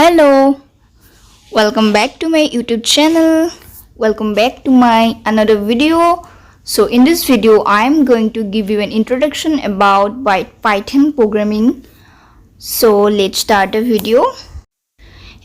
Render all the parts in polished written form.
Hello, welcome back to my YouTube channel. Welcome back to my another video. So in this video I am going to give you an introduction about Python programming. So let's start the video.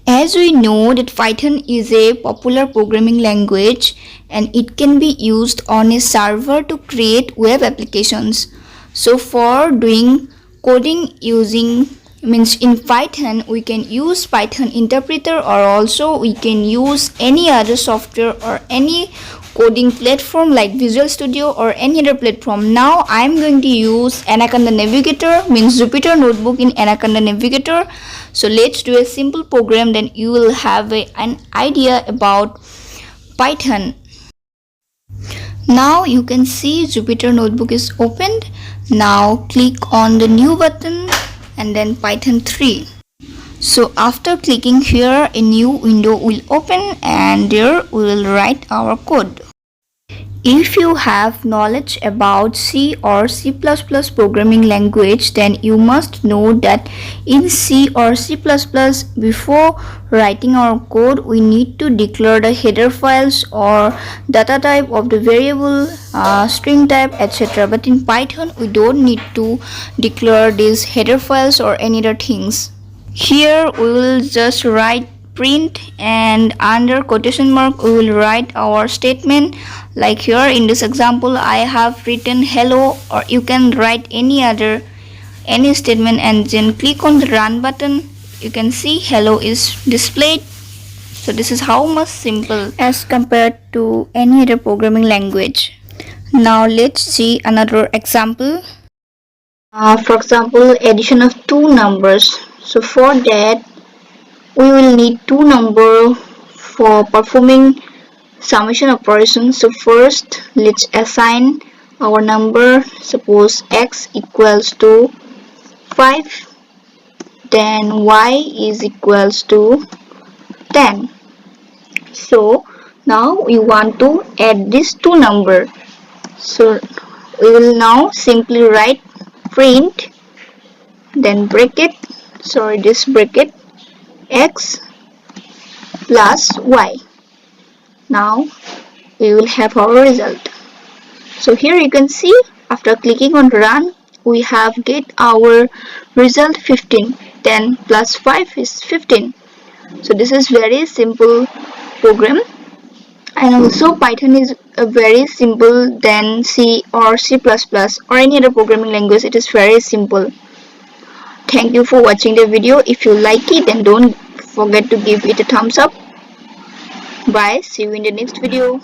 As we know that Python is a popular programming language and it can be used on a server to create web applications. So for doing coding using in Python, we can use Python interpreter, or also we can use any other software or any coding platform like Visual Studio or any other platform. Now I am going to use Anaconda Navigator, means Jupyter Notebook in Anaconda Navigator. So let's do a simple program, then you will have an idea about Python. Now you can see Jupyter Notebook is opened. Now click on the new button and then Python 3. So after clicking here, a new window will open and there we will write our code. If you have knowledge about C or C++ programming language, then you must know that in C or C++, before writing our code, we need to declare the header files or data type of the variable, string type, etc. But in Python, we don't need to declare these header files or any other things. Here we will just write print, and under quotation mark we will write our statement. Like here in this example I have written hello, or you can write any statement and then click on the run button. You can see hello is displayed. So this is how much simple as compared to any other programming language. Now let's see another example. For example, addition of two numbers. So for that we will need two numbers for performing summation operation. So first let's assign our number. Suppose x equals to 5, then y is equals to 10. So now we want to add these two numbers. So we will now simply write print, then bracket, x plus y. Now we will have our result. So here you can see after clicking on run we have get our result 15. 10 plus 5 is 15. So this is very simple program, and also Python is a very simple than C or C++ or any other programming language. It is very simple. Thank you for watching the video. If you like it, then don't forget to give it a thumbs up. Bye. See you in the next video.